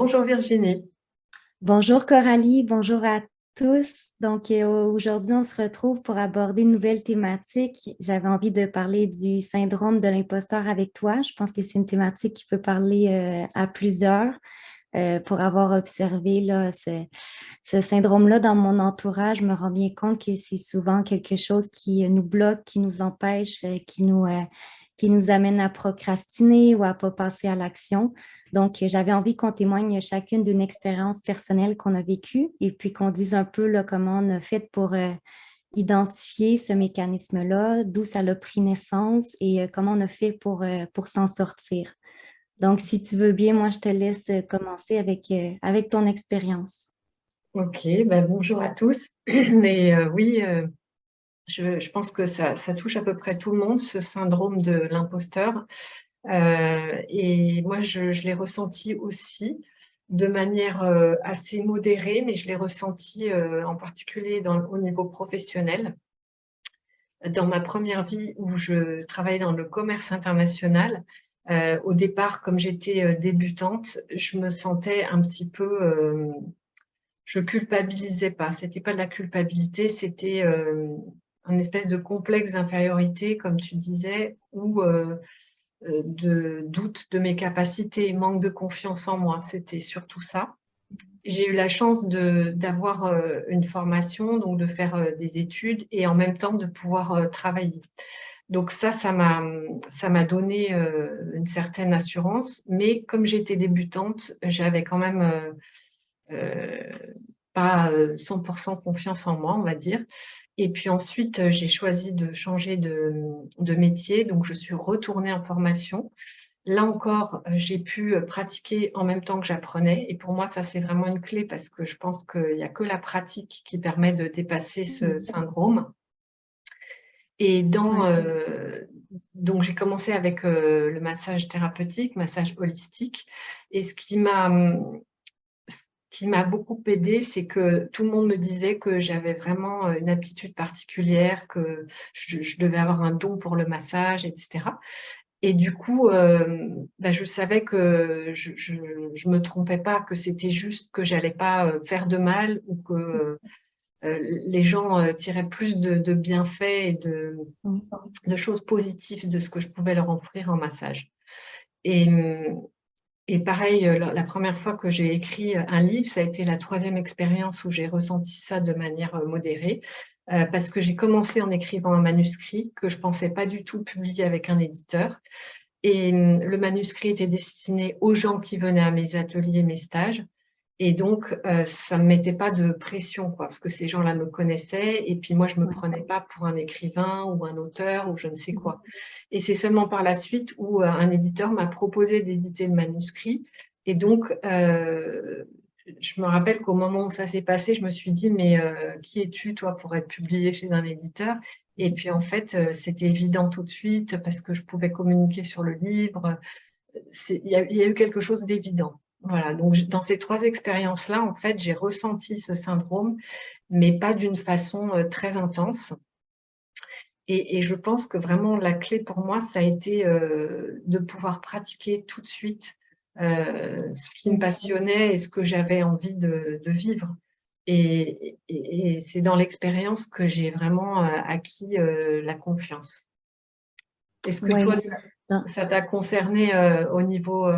Bonjour Virginie. Bonjour Coralie, bonjour à tous. Aujourd'hui, on se retrouve pour aborder une nouvelle thématique. J'avais envie de parler du syndrome de l'imposteur avec toi. Je pense que c'est une thématique qui peut parler à plusieurs. Pour avoir observé là, ce syndrome-là dans mon entourage, je me rends bien compte que c'est souvent quelque chose qui nous bloque, qui nous empêche, qui nous amène à procrastiner ou à ne pas passer à l'action. Donc, j'avais envie qu'on témoigne chacune d'une expérience personnelle qu'on a vécue et puis qu'on dise un peu là, comment on a fait pour identifier ce mécanisme-là, d'où ça a pris naissance et comment on a fait pour s'en sortir. Donc, si tu veux bien, moi, je te laisse commencer avec ton expérience. Ok, ben bonjour à tous. Et oui, je pense que ça touche à peu près tout le monde, ce syndrome de l'imposteur. Et moi, je l'ai ressenti aussi de manière assez modérée, mais je l'ai ressenti en particulier au niveau professionnel. Dans ma première vie où je travaillais dans le commerce international, au départ, comme j'étais débutante, je me sentais un petit peu je culpabilisais pas. C'était pas de la culpabilité, c'était un espèce de complexe d'infériorité, comme tu disais, ou de doute de mes capacités, manque de confiance en moi. C'était surtout ça. J'ai eu la chance d'avoir une formation, donc de faire des études et en même temps de pouvoir travailler. Donc ça m'a donné une certaine assurance, mais comme j'étais débutante, j'avais quand même euh, pas 100% confiance en moi, on va dire. Et puis ensuite, j'ai choisi de changer de métier, donc je suis retournée en formation. Là encore, j'ai pu pratiquer en même temps que j'apprenais. Et pour moi, ça, c'est vraiment une clé parce que je pense qu'il n'y a que la pratique qui permet de dépasser ce syndrome. Et Ouais. donc, j'ai commencé avec le massage thérapeutique, massage holistique. Et ce qui m'a beaucoup aidée, c'est que tout le monde me disait que j'avais vraiment une aptitude particulière, que je devais avoir un don pour le massage, etc. Et du coup, bah, je savais que je me trompais pas, que c'était juste que j'allais pas faire de mal ou que les gens tiraient plus de bienfaits et de choses positives de ce que je pouvais leur offrir en massage. Et, et pareil, la première fois que j'ai écrit un livre, ça a été la troisième expérience où j'ai ressenti ça de manière modérée, parce que j'ai commencé en écrivant un manuscrit que je pensais pas du tout publier avec un éditeur. Et le manuscrit était destiné aux gens qui venaient à mes ateliers, mes stages. Et donc, ça ne me mettait pas de pression, quoi, parce que ces gens-là me connaissaient. Et puis moi, je ne me Ouais. prenais pas pour un écrivain ou un auteur ou je ne sais quoi. Et c'est seulement par la suite où un éditeur m'a proposé d'éditer le manuscrit. Et donc, je me rappelle qu'au moment où ça s'est passé, je me suis dit, mais qui es-tu, toi, pour être publié chez un éditeur? Et puis, en fait, c'était évident tout de suite parce que je pouvais communiquer sur le livre. Il y a eu quelque chose d'évident. Voilà, donc dans ces trois expériences-là, en fait, j'ai ressenti ce syndrome, mais pas d'une façon très intense. Et je pense que vraiment la clé pour moi, ça a été de pouvoir pratiquer tout de suite ce qui me passionnait et ce que j'avais envie de vivre. Et c'est dans l'expérience que j'ai vraiment acquis la confiance. Est-ce que toi, Ouais. Non. ça t'a concerné au niveau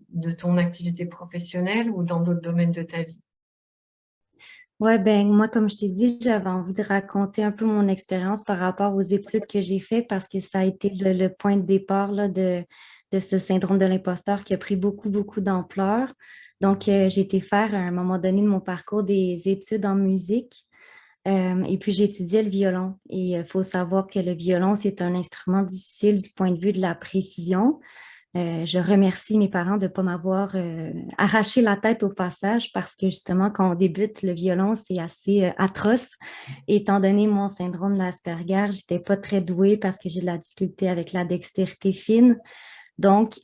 de ton activité professionnelle ou dans d'autres domaines de ta vie? Ouais, ben moi, comme je t'ai dit, j'avais envie de raconter un peu mon expérience par rapport aux études que j'ai faites parce que ça a été le point de départ là, de ce syndrome de l'imposteur qui a pris beaucoup, beaucoup d'ampleur. Donc, j'ai été faire à un moment donné de mon parcours des études en musique. Et puis, j'ai étudié le violon. Et il faut savoir que le violon, c'est un instrument difficile du point de vue de la précision. Je remercie mes parents de ne pas m'avoir arraché la tête au passage parce que justement, quand on débute le violon, c'est assez atroce. Étant donné mon syndrome d'Asperger, je n'étais pas très douée parce que j'ai de la difficulté avec la dextérité fine. Donc,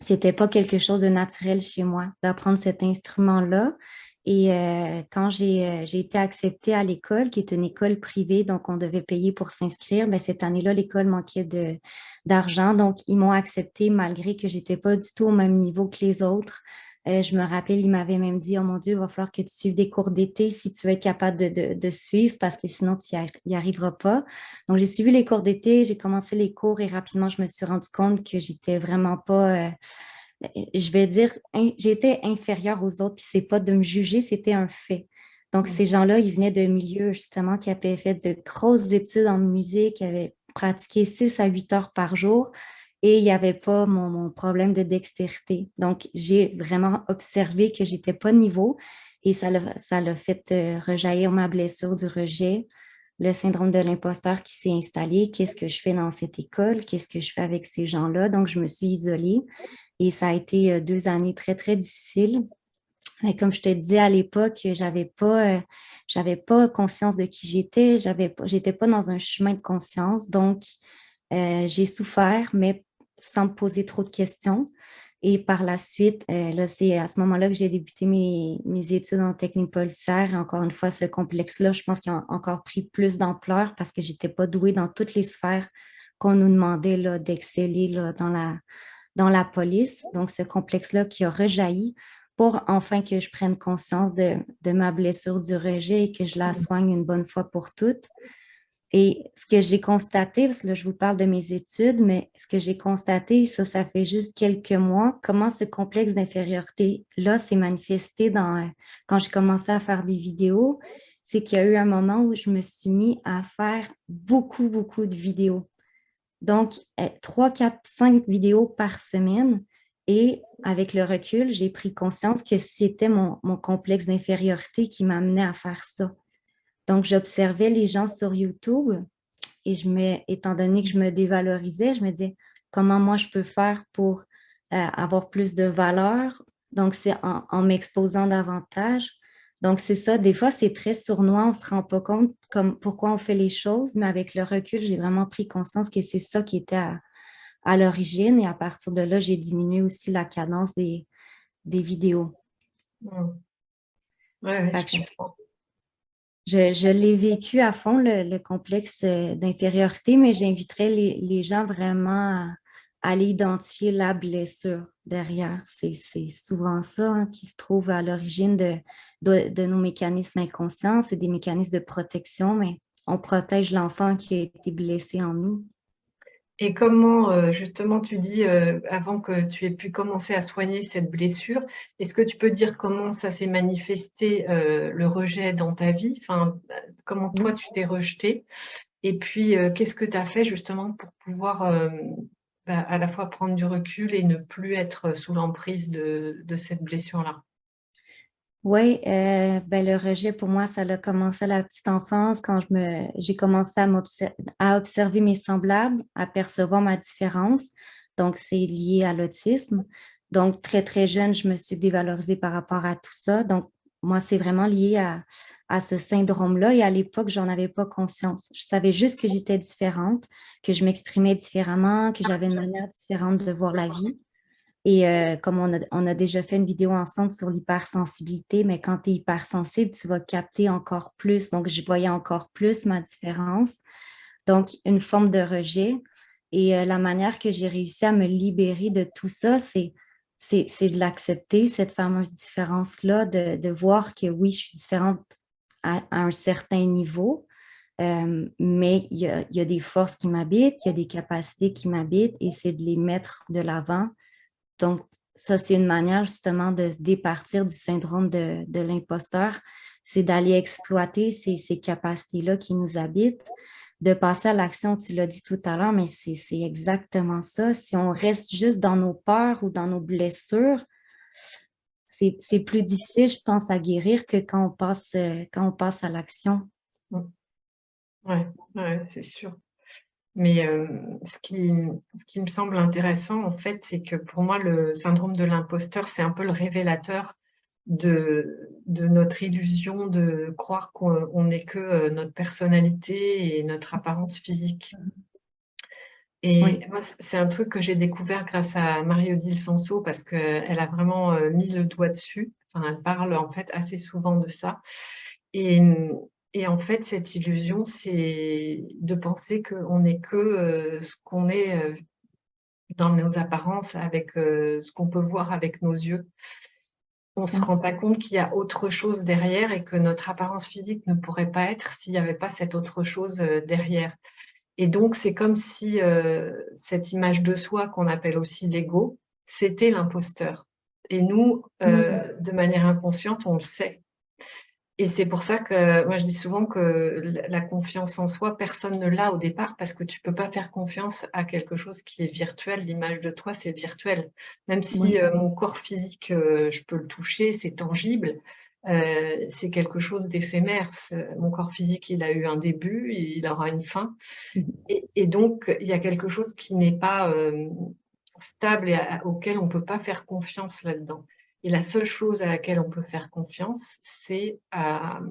c'était pas quelque chose de naturel chez moi d'apprendre cet instrument-là. Et quand j'ai été acceptée à l'école, qui est une école privée, donc on devait payer pour s'inscrire, mais cette année-là, l'école manquait d'argent. Donc, ils m'ont acceptée malgré que j'étais pas du tout au même niveau que les autres. Je me rappelle, il m'avait même dit, oh mon Dieu, il va falloir que tu suives des cours d'été si tu veux être capable de suivre parce que sinon tu n'y arriveras pas. Donc, j'ai suivi les cours d'été, j'ai commencé les cours et rapidement, je me suis rendu compte que j'étais vraiment pas, je vais dire, j'étais inférieure aux autres, puis c'est pas de me juger, c'était un fait. Donc, Mm. ces gens-là, ils venaient de milieux justement qui avaient fait de grosses études en musique, qui avaient pratiqué 6 à 8 heures par jour et il n'y avait pas mon problème de dextérité. Donc, j'ai vraiment observé que j'étais pas de niveau et ça l'a fait rejaillir ma blessure du rejet, le syndrome de l'imposteur qui s'est installé. Qu'est-ce que je fais dans cette école? Qu'est-ce que je fais avec ces gens-là? Donc, je me suis isolée et ça a été 2 années très, très difficiles. Et comme je te disais à l'époque, j'avais pas conscience de qui j'étais, j'étais pas dans un chemin de conscience. Donc, j'ai souffert, mais sans me poser trop de questions. Et par la suite, là, c'est à ce moment-là que j'ai débuté mes études en technique policière. Et encore une fois, ce complexe-là, je pense qu'il a encore pris plus d'ampleur parce que j'étais pas douée dans toutes les sphères qu'on nous demandait là, d'exceller là, dans la police. Donc, ce complexe-là qui a rejailli pour enfin que je prenne conscience de ma blessure du rejet et que je la soigne une bonne fois pour toutes. Et ce que j'ai constaté, parce que là, je vous parle de mes études, mais ce que j'ai constaté, ça fait juste quelques mois, comment ce complexe d'infériorité-là s'est manifesté quand j'ai commencé à faire des vidéos, c'est qu'il y a eu un moment où je me suis mis à faire beaucoup, beaucoup de vidéos. Donc, 3, 4, 5 vidéos par semaine. Et avec le recul, j'ai pris conscience que c'était mon complexe d'infériorité qui m'amenait à faire ça. Donc, j'observais les gens sur YouTube et étant donné que je me dévalorisais, je me disais comment moi je peux faire pour avoir plus de valeur. Donc, c'est en m'exposant davantage. Donc, c'est ça. Des fois, c'est très sournois. On ne se rend pas compte comme pourquoi on fait les choses, mais avec le recul, j'ai vraiment pris conscience que c'est ça qui était à l'origine. Et à partir de là, j'ai diminué aussi la cadence des vidéos. Mm. Ouais, Fait je que comprends. je l'ai vécu à fond, le complexe d'infériorité, mais j'inviterais les gens vraiment à aller identifier la blessure derrière. C'est souvent ça hein, qui se trouve à l'origine de nos mécanismes inconscients. C'est des mécanismes de protection, mais on protège l'enfant qui a été blessé en nous. Et comment, justement, tu dis, avant que tu aies pu commencer à soigner cette blessure, est-ce que tu peux dire comment ça s'est manifesté, le rejet dans ta vie? Enfin, comment toi Oui. tu t'es rejeté? Et puis, qu'est-ce que tu as fait justement pour pouvoir, à la fois prendre du recul et ne plus être sous l'emprise de cette blessure-là? Oui, ben le rejet pour moi, ça a commencé à la petite enfance quand j'ai commencé à observer mes semblables, à percevoir ma différence. Donc, c'est lié à l'autisme. Donc, très, très jeune, je me suis dévalorisée par rapport à tout ça. Donc, moi, c'est vraiment lié à ce syndrome-là. Et à l'époque, j'en avais pas conscience. Je savais juste que j'étais différente, que je m'exprimais différemment, que j'avais une manière différente de voir la vie. Et comme on a déjà fait une vidéo ensemble sur l'hypersensibilité, mais quand tu es hypersensible, tu vas capter encore plus. Donc, je voyais encore plus ma différence. Donc, une forme de rejet. Et la manière que j'ai réussi à me libérer de tout ça, c'est de l'accepter, cette fameuse différence-là, de voir que oui, je suis différente à un certain niveau, mais il y a des forces qui m'habitent, il y a des capacités qui m'habitent et c'est de les mettre de l'avant donc, ça, c'est une manière justement de se départir du syndrome de l'imposteur, c'est d'aller exploiter ces capacités-là qui nous habitent, de passer à l'action, tu l'as dit tout à l'heure, mais c'est exactement ça. Si on reste juste dans nos peurs ou dans nos blessures, c'est plus difficile, je pense, à guérir que quand on passe à l'action. Mmh. Ouais, ouais, c'est sûr. Mais ce qui me semble intéressant, en fait, c'est que pour moi, le syndrome de l'imposteur, c'est un peu le révélateur de notre illusion de croire qu'on n'est que notre personnalité et notre apparence physique. Oui, Et moi, c'est un truc que j'ai découvert grâce à Marie-Odile Sanso parce qu'elle a vraiment mis le doigt dessus. Enfin, elle parle en fait assez souvent de ça. Et, et en fait, cette illusion, c'est de penser qu'on n'est que ce qu'on est dans nos apparences, avec ce qu'on peut voir avec nos yeux. on ne se rend pas compte qu'il y a autre chose derrière et que notre apparence physique ne pourrait pas être s'il n'y avait pas cette autre chose derrière. Et donc, c'est comme si cette image de soi qu'on appelle aussi l'ego, c'était l'imposteur. Et nous, de manière inconsciente, on le sait. Et c'est pour ça que moi, je dis souvent que la confiance en soi, personne ne l'a au départ parce que tu ne peux pas faire confiance à quelque chose qui est virtuel. L'image de toi, c'est virtuel. Même si Oui. mon corps physique, je peux le toucher, c'est tangible, c'est quelque chose d'éphémère. Mon corps physique, il a eu un début, il aura une fin. Et donc, il y a quelque chose qui n'est pas stable et auquel on ne peut pas faire confiance là-dedans. Et la seule chose à laquelle on peut faire confiance, c'est à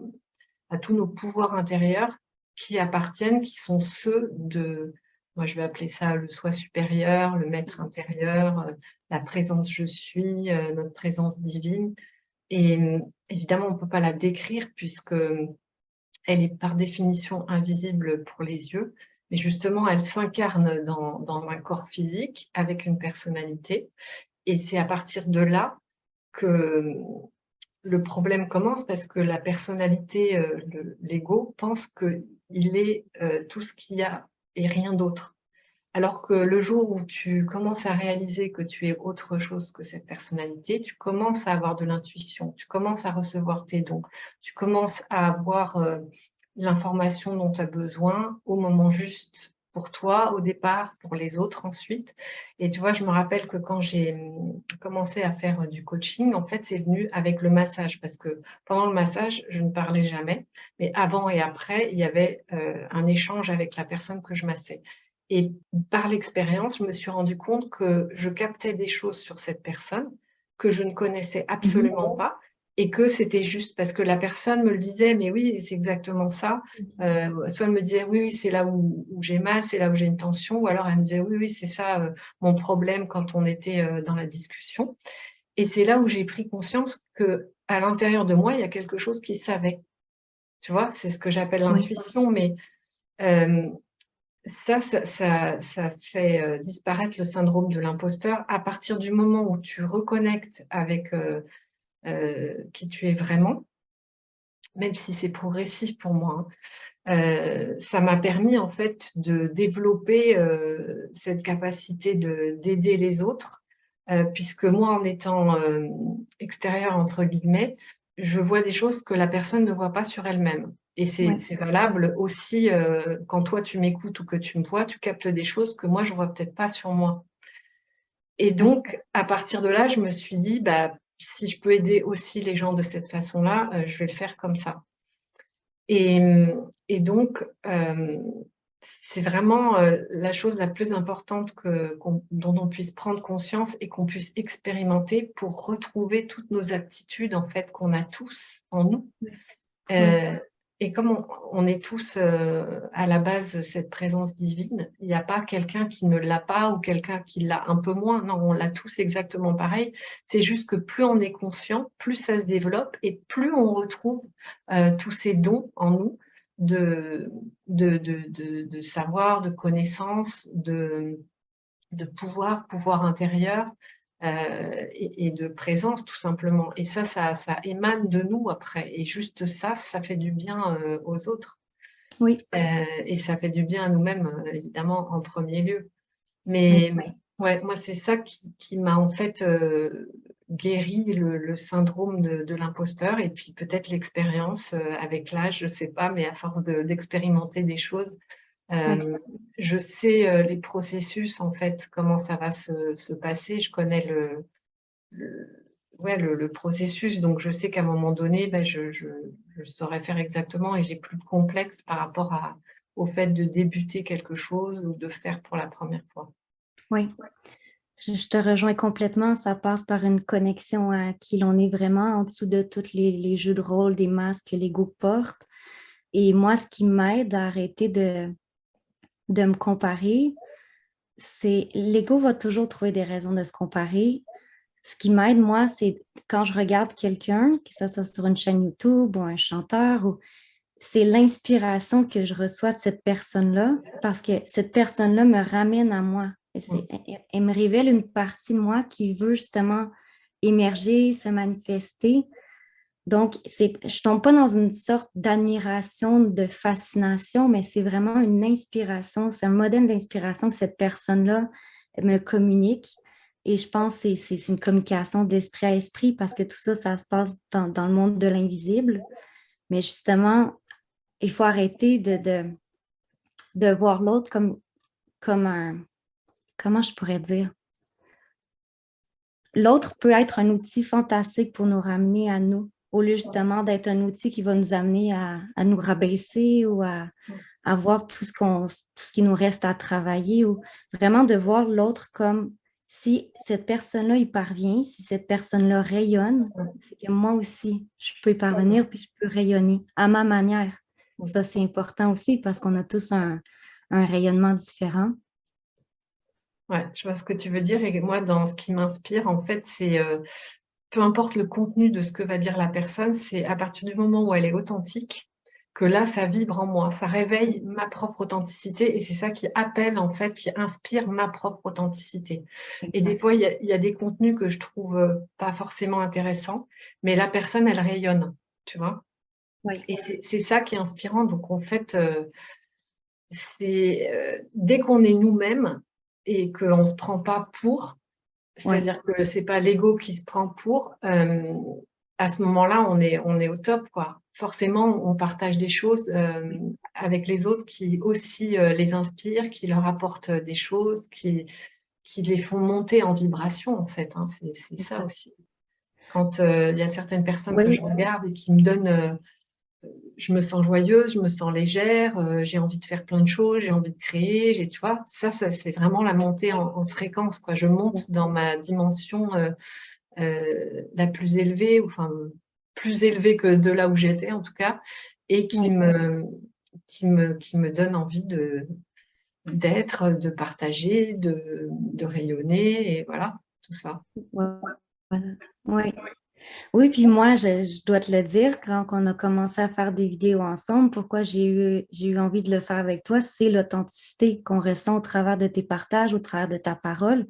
tous nos pouvoirs intérieurs qui appartiennent, qui sont ceux de, moi je vais appeler ça le soi supérieur, le maître intérieur, la présence je suis, notre présence divine. Et évidemment, on ne peut pas la décrire puisque elle est par définition invisible pour les yeux, mais justement, elle s'incarne dans un corps physique avec une personnalité. Et c'est à partir de là que le problème commence parce que la personnalité, l'ego, pense qu'il est tout ce qu'il y a et rien d'autre. Alors que le jour où tu commences à réaliser que tu es autre chose que cette personnalité, tu commences à avoir de l'intuition, tu commences à recevoir tes dons, tu commences à avoir l'information dont tu as besoin au moment juste pour toi au départ, pour les autres ensuite. Et tu vois, je me rappelle que quand j'ai commencé à faire du coaching, en fait, c'est venu avec le massage parce que pendant le massage, je ne parlais jamais, mais avant et après, il y avait un échange avec la personne que je massais. Et par l'expérience, je me suis rendu compte que je captais des choses sur cette personne que je ne connaissais absolument pas et que c'était juste parce que la personne me le disait, mais oui, c'est exactement ça. Soit elle me disait, oui, oui, c'est là où j'ai mal, c'est là où j'ai une tension, ou alors elle me disait, oui, oui, c'est ça mon problème quand on était dans la discussion. Et c'est là où j'ai pris conscience que à l'intérieur de moi, il y a quelque chose qui savait. Tu vois, c'est ce que j'appelle Oui. l'intuition, mais euh, ça fait disparaître le syndrome de l'imposteur à partir du moment où tu reconnectes avec qui tu es vraiment, même si c'est progressif pour moi. Ça m'a permis en fait de développer cette capacité d'aider les autres, puisque moi, en étant extérieure, entre guillemets, je vois des choses que la personne ne voit pas sur elle-même. Et Oui. c'est valable aussi quand toi tu m'écoutes ou que tu me vois, tu captes des choses que moi je vois peut-être pas sur moi. Et Oui. donc, à partir de là, je me suis dit, bah, si je peux aider aussi les gens de cette façon-là, je vais le faire comme ça. Et, et donc, c'est vraiment la chose la plus importante dont on puisse prendre conscience et qu'on puisse expérimenter pour retrouver toutes nos aptitudes en fait qu'on a tous en nous. Oui. Euh, et comme on est tous à la base cette présence divine, il n'y a pas quelqu'un qui ne l'a pas ou quelqu'un qui l'a un peu moins. Non, on l'a tous exactement pareil. C'est juste que plus on est conscient, plus ça se développe et plus on retrouve tous ces dons en nous de, de savoir, de connaissance, de pouvoir intérieur et de présence tout simplement. Et ça émane de nous après. Et juste ça, ça fait du bien aux autres. Oui. Et ça fait du bien à nous-mêmes, évidemment, en premier lieu. Oui. Mais ouais, moi, c'est ça qui m'a en fait guéri le syndrome de l'imposteur et puis peut-être l'expérience avec l'âge, je sais pas, mais à force d'expérimenter des choses, Oui. je sais les processus, en fait, comment ça va se passer. Je connais ouais, le processus, donc je sais qu'à un moment donné, ben, je saurais faire exactement et j'ai plus de complexe par rapport au fait de débuter quelque chose ou de faire pour la première fois. Oui. Je te rejoins complètement. Ça passe par une connexion à qui l'on est vraiment en dessous de tous les jeux de rôle, des masques que l'ego porte. Et moi, ce qui m'aide à arrêter de me comparer, c'est l'ego va toujours trouver des raisons de se comparer. Ce qui m'aide, moi, c'est quand je regarde quelqu'un, que ce soit sur une chaîne YouTube ou un chanteur, c'est l'inspiration que je reçois de cette personne-là parce que cette personne-là me ramène à moi. Et Mm. elle me révèle une partie de moi qui veut justement émerger, se manifester. Donc, je ne tombe pas dans une sorte d'admiration, de fascination, mais c'est vraiment une inspiration, c'est un modèle d'inspiration que cette personne-là me communique. Et je pense que c'est une communication d'esprit à esprit parce que tout ça, ça se passe dans le monde de l'invisible. Mais justement, il faut arrêter de voir l'autre comme un, comment je pourrais dire? L'autre peut être un outil fantastique pour nous ramener à nous, au lieu justement d'être un outil qui va nous amener à nous rabaisser ou à voir tout ce qui nous reste à travailler, ou vraiment de voir l'autre comme si cette personne-là y parvient, si cette personne-là rayonne, c'est que moi aussi, je peux y parvenir puis je peux rayonner à ma manière. Ça, c'est important aussi parce qu'on a tous un rayonnement différent. Ouais, je vois ce que tu veux dire. Et moi, dans ce qui m'inspire, en fait, c'est peu importe le contenu de ce que va dire la personne, c'est à partir du moment où elle est authentique, que là, ça vibre en moi, ça réveille ma propre authenticité et c'est ça qui appelle, en fait, qui inspire ma propre authenticité. Et des fois, il y a des contenus que je trouve pas forcément intéressants, mais la personne, elle rayonne, tu vois. Oui. Et c'est ça qui est inspirant. Donc, en fait, dès qu'on est nous-mêmes et qu'on ne se prend pas pour, c'est-à-dire que c'est pas l'ego qui se prend pour, à ce moment-là, on est au top, quoi. Forcément, on partage des choses avec les autres qui aussi les inspirent, qui leur apportent des choses, qui les font monter en vibration, en fait, hein. C'est ça aussi. Quand il y a certaines personnes que je regarde et qui me donnent je me sens joyeuse, je me sens légère, j'ai envie de faire plein de choses, j'ai envie de créer, tu vois, ça c'est vraiment la montée en fréquence, quoi. Je monte dans ma dimension la plus élevée, enfin plus élevée que de là où j'étais en tout cas, et qui me donne envie d'être, de partager, de rayonner, et voilà, tout ça. Voilà. Oui. Oui, puis moi, je dois te le dire, quand on a commencé à faire des vidéos ensemble, pourquoi j'ai eu envie de le faire avec toi, c'est l'authenticité qu'on ressent au travers de tes partages, au travers de ta parole,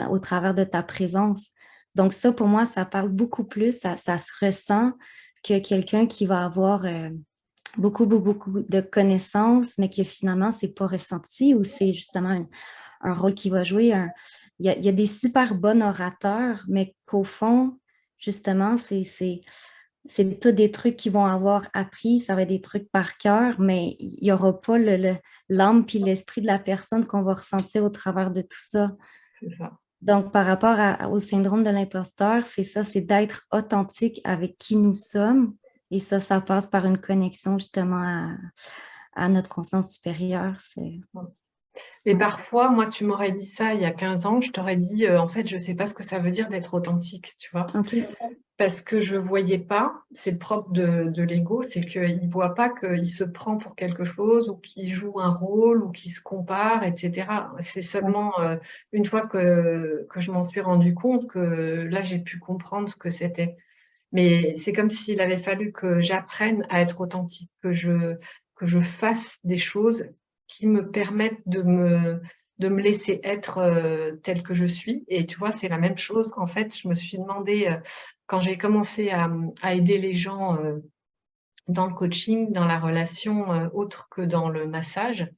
au travers de ta présence. Donc ça, pour moi, ça parle beaucoup plus, ça se ressent que quelqu'un qui va avoir beaucoup de connaissances, mais que finalement, c'est pas ressenti ou c'est justement un rôle qui va jouer. Il y a des super bons orateurs, mais qu'au fond, justement, c'est tout des trucs qu'ils vont avoir appris, ça va être des trucs par cœur, mais il n'y aura pas l'âme puis l'esprit de la personne qu'on va ressentir au travers de tout ça. C'est ça. Donc, par rapport au syndrome de l'imposteur, c'est ça, c'est d'être authentique avec qui nous sommes. Et ça passe par une connexion justement à notre conscience supérieure. Et parfois, moi, tu m'aurais dit ça il y a 15 ans, je t'aurais dit, en fait, je ne sais pas ce que ça veut dire d'être authentique, tu vois. OK. Parce que je ne voyais pas, c'est le propre de l'ego, c'est qu'il ne voit pas qu'il se prend pour quelque chose ou qu'il joue un rôle ou qu'il se compare, etc. C'est seulement une fois que je m'en suis rendu compte que là, j'ai pu comprendre ce que c'était. Mais c'est comme s'il avait fallu que j'apprenne à être authentique, que je fasse des choses qui me permettent de me laisser être telle que je suis. Et tu vois, c'est la même chose. En fait, je me suis demandé, quand j'ai commencé à aider les gens dans le coaching, dans la relation, autre que dans le massage,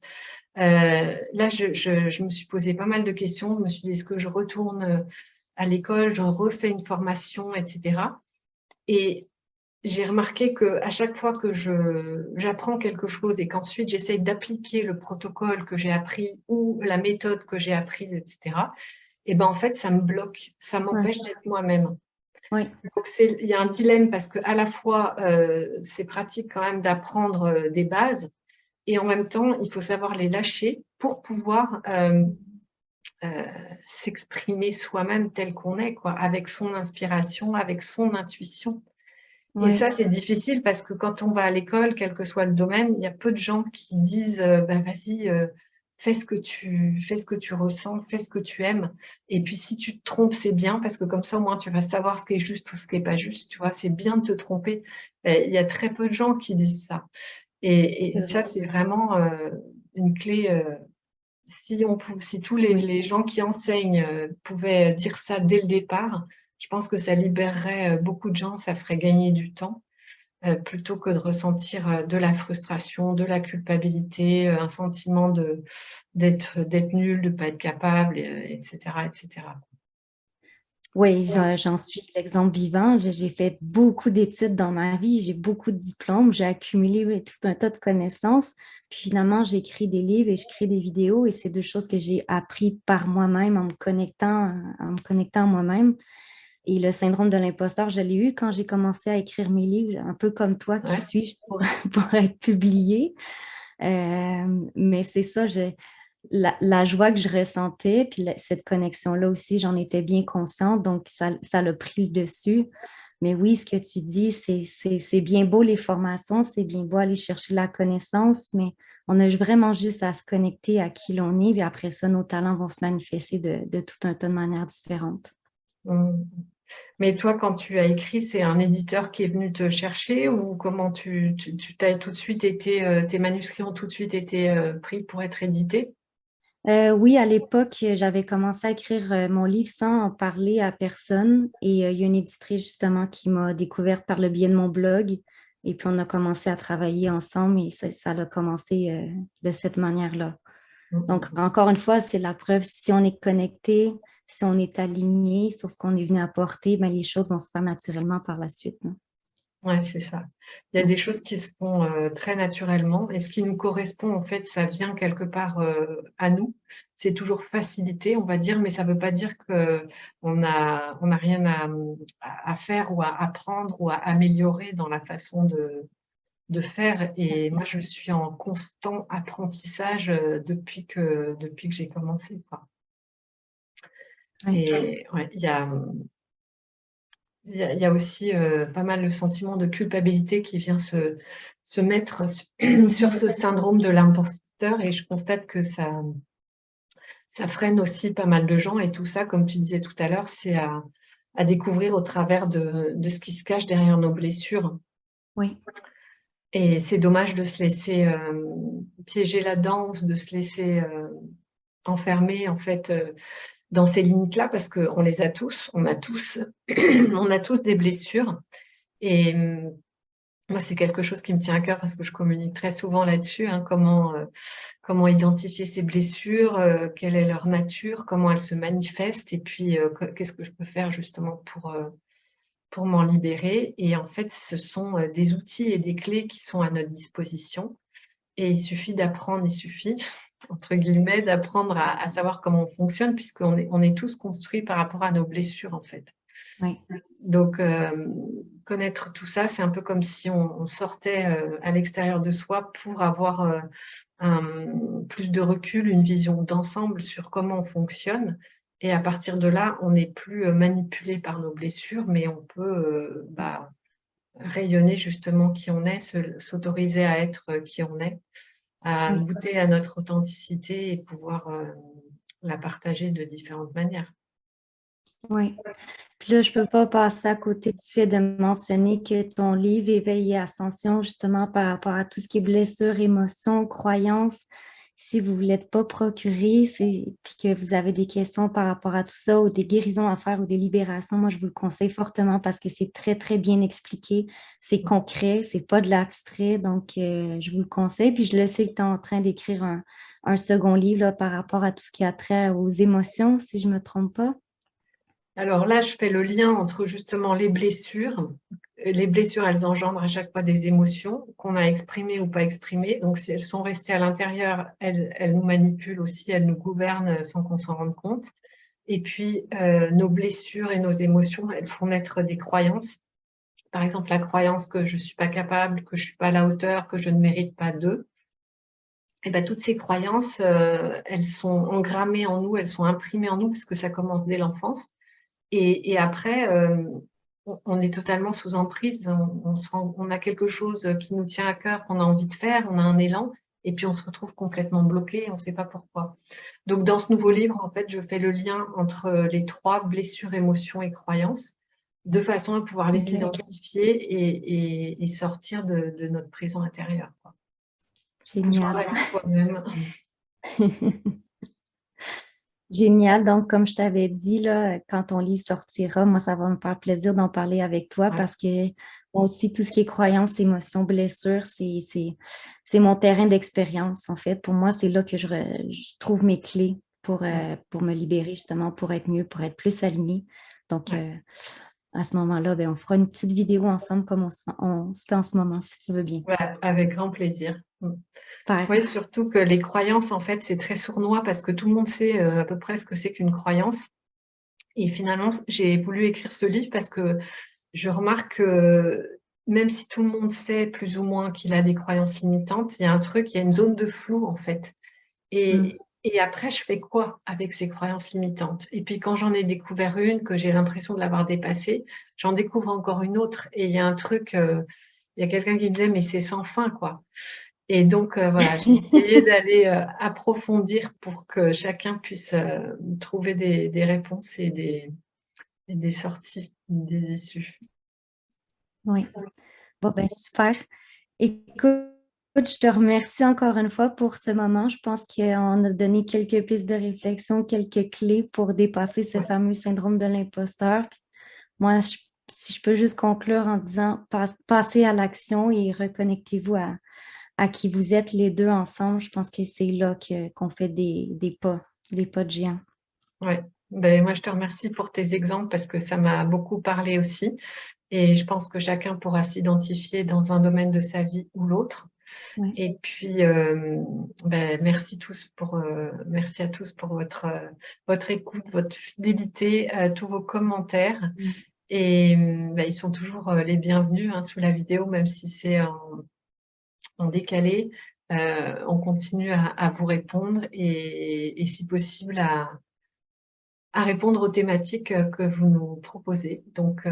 là, je me suis posé pas mal de questions. Je me suis dit, est-ce que je retourne à l'école, je refais une formation, etc. Et j'ai remarqué qu'à chaque fois que j'apprends quelque chose et qu'ensuite j'essaye d'appliquer le protocole que j'ai appris ou la méthode que j'ai apprise, etc., et ben en fait, ça me bloque, ça m'empêche d'être moi-même. Oui. Donc, il y a un dilemme parce qu'à la fois, c'est pratique quand même d'apprendre des bases et en même temps, il faut savoir les lâcher pour pouvoir s'exprimer soi-même tel qu'on est, quoi, avec son inspiration, avec son intuition. Et ça, c'est difficile parce que quand on va à l'école, quel que soit le domaine, il y a peu de gens qui disent bah, vas-y, fais ce que tu ressens, fais ce que tu aimes. Et puis si tu te trompes, c'est bien parce que comme ça, au moins, tu vas savoir ce qui est juste ou ce qui n'est pas juste. Tu vois, c'est bien de te tromper. Il y a très peu de gens qui disent ça. Et ça, c'est vraiment une clé. Si tous les gens qui enseignent pouvaient dire ça dès le départ, Je pense que ça libérerait beaucoup de gens, ça ferait gagner du temps, plutôt que de ressentir de la frustration, de la culpabilité, un sentiment d'être nul, de ne pas être capable, etc., etc. Oui, j'en suis l'exemple vivant. J'ai fait beaucoup d'études dans ma vie, j'ai beaucoup de diplômes, j'ai accumulé tout un tas de connaissances. Puis finalement, j'écris des livres et je crée des vidéos et c'est deux choses que j'ai appris par moi-même en me connectant à moi-même. Et le syndrome de l'imposteur, je l'ai eu quand j'ai commencé à écrire mes livres, un peu comme toi, qui Ouais. suis-je pour, pour être publié. Mais c'est ça, la joie que je ressentais, puis cette connexion-là aussi, j'en étais bien consciente, donc ça l'a pris le dessus. Mais oui, ce que tu dis, c'est bien beau les formations, c'est bien beau aller chercher la connaissance, mais on a vraiment juste à se connecter à qui l'on est, puis après ça, nos talents vont se manifester de tout un tas de manières différentes. Mmh. Mais toi, quand tu as écrit, c'est un éditeur qui est venu te chercher ou comment t'as tout de suite été, tes manuscrits ont tout de suite été pris pour être édités? Oui, à l'époque, j'avais commencé à écrire mon livre sans en parler à personne. Et il y a une éditrice justement qui m'a découverte par le biais de mon blog. Et puis on a commencé à travailler ensemble et ça a commencé de cette manière-là. Donc, Mmh. encore une fois, c'est la preuve, si on est connecté, si on est aligné sur ce qu'on est venu apporter, ben, les choses vont se faire naturellement par la suite, hein. Ouais, c'est ça. Il y a des choses qui se font très naturellement et ce qui nous correspond, en fait, ça vient quelque part à nous. C'est toujours facilité, on va dire, mais ça ne veut pas dire qu'on a rien à faire ou à apprendre ou à améliorer dans la façon de faire. Et moi, je suis en constant apprentissage depuis que j'ai commencé, quoi. Ouais. Et ouais, il y a aussi pas mal le sentiment de culpabilité qui vient se mettre sur ce syndrome de l'imposteur et je constate que ça freine aussi pas mal de gens et tout ça, comme tu disais tout à l'heure, c'est à découvrir au travers de ce qui se cache derrière nos blessures. Oui, Et c'est dommage de se laisser piéger là-dedans, de se laisser enfermer en fait dans ces limites-là parce qu'on les a tous, on a tous, on a tous des blessures. Et moi, c'est quelque chose qui me tient à cœur parce que je communique très souvent là-dessus, hein, comment identifier ces blessures, quelle est leur nature, comment elles se manifestent et puis qu'est-ce que je peux faire justement pour m'en libérer. Et en fait, ce sont des outils et des clés qui sont à notre disposition. Et il suffit d'apprendre, il suffit, entre guillemets, d'apprendre à savoir comment on fonctionne puisqu'on est tous construits par rapport à nos blessures en fait. oui, Donc, connaître tout ça, c'est un peu comme si on sortait à l'extérieur de soi pour avoir plus de recul, une vision d'ensemble sur comment on fonctionne. Et à partir de là, on n'est plus manipulé par nos blessures, mais on peut rayonner justement qui on est, s'autoriser à être qui on est, à oui. goûter à notre authenticité et pouvoir la partager de différentes manières. Oui. Puis là, je ne peux pas passer à côté du fait de mentionner que ton livre Éveil et Ascension, justement, par rapport à tout ce qui est blessures, émotions, croyances, si vous ne l'êtes pas procuré, puis que vous avez des questions par rapport à tout ça, ou des guérisons à faire, ou des libérations, moi, je vous le conseille fortement parce que c'est très, très bien expliqué. C'est concret, c'est pas de l'abstrait, donc je vous le conseille. Puis je le sais que tu es en train d'écrire un second livre là, par rapport à tout ce qui a trait aux émotions, si je ne me trompe pas. Alors là, je fais le lien entre justement les blessures. Les blessures, elles engendrent à chaque fois des émotions qu'on a exprimées ou pas exprimées. Donc, si elles sont restées à l'intérieur, elles nous manipulent aussi, elles nous gouvernent sans qu'on s'en rende compte. Et puis, nos blessures et nos émotions, elles font naître des croyances. Par exemple, la croyance que je ne suis pas capable, que je ne suis pas à la hauteur, que je ne mérite pas d'eux. Et ben, toutes ces croyances, elles sont engrammées en nous, elles sont imprimées en nous parce que ça commence dès l'enfance. Et après, on est totalement sous emprise. On a quelque chose qui nous tient à cœur, qu'on a envie de faire, on a un élan, et puis on se retrouve complètement bloqué, on ne sait pas pourquoi. Donc, dans ce nouveau livre, en fait, je fais le lien entre les trois blessures, émotions et croyances, de façon à pouvoir les OK. identifier et sortir de notre prison intérieure, quoi. Pouvoir Génial. être soi-même. Génial. Donc, comme je t'avais dit, là, quand ton livre sortira, moi, ça va me faire plaisir d'en parler avec toi Ouais, parce que moi aussi, tout ce qui est croyance, émotion, blessure, c'est mon terrain d'expérience, en fait. Pour moi, c'est là que je trouve mes clés ouais, pour me libérer, justement, pour être mieux, pour être plus alignée. Donc, ouais. à ce moment-là, ben, on fera une petite vidéo ensemble comme on se fait en ce moment, si tu veux bien. Ouais, avec grand plaisir. Super. Oui, surtout que les croyances, en fait, c'est très sournois parce que tout le monde sait à peu près ce que c'est qu'une croyance. Et finalement, j'ai voulu écrire ce livre parce que je remarque que même si tout le monde sait plus ou moins qu'il a des croyances limitantes, il y a un truc, il y a une zone de flou, en fait. Mm. Et après, je fais quoi avec ces croyances limitantes? Et puis quand j'en ai découvert une, que j'ai l'impression de l'avoir dépassée, j'en découvre encore une autre. Et il y a un truc, il y a quelqu'un qui me disait, mais c'est sans fin, quoi. Et donc, voilà, j'ai essayé d'aller approfondir pour que chacun puisse trouver des réponses et des sorties, des issues. Oui. Bon, ben, super. Écoute, je te remercie encore une fois pour ce moment. Je pense qu'on a donné quelques pistes de réflexion, quelques clés pour dépasser ce Ouais, fameux syndrome de l'imposteur. Moi, si je peux juste conclure en disant, passez à l'action et reconnectez-vous à qui vous êtes les deux ensemble. Je pense que c'est là qu'on fait des pas de géant. ouais. Ben, moi, je te remercie pour tes exemples parce que ça m'a beaucoup parlé aussi. Et je pense que chacun pourra s'identifier dans un domaine de sa vie ou l'autre. Ouais. Et puis, ben, merci à tous pour votre écoute, votre fidélité, tous vos commentaires. Mm. Et ben, ils sont toujours les bienvenus hein, sous la vidéo, même si c'est en décalé. On continue à vous répondre et si possible à répondre aux thématiques que vous nous proposez. Donc,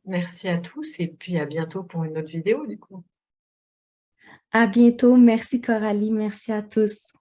merci à tous et puis à bientôt pour une autre vidéo du coup. À bientôt. Merci Coralie. Merci à tous.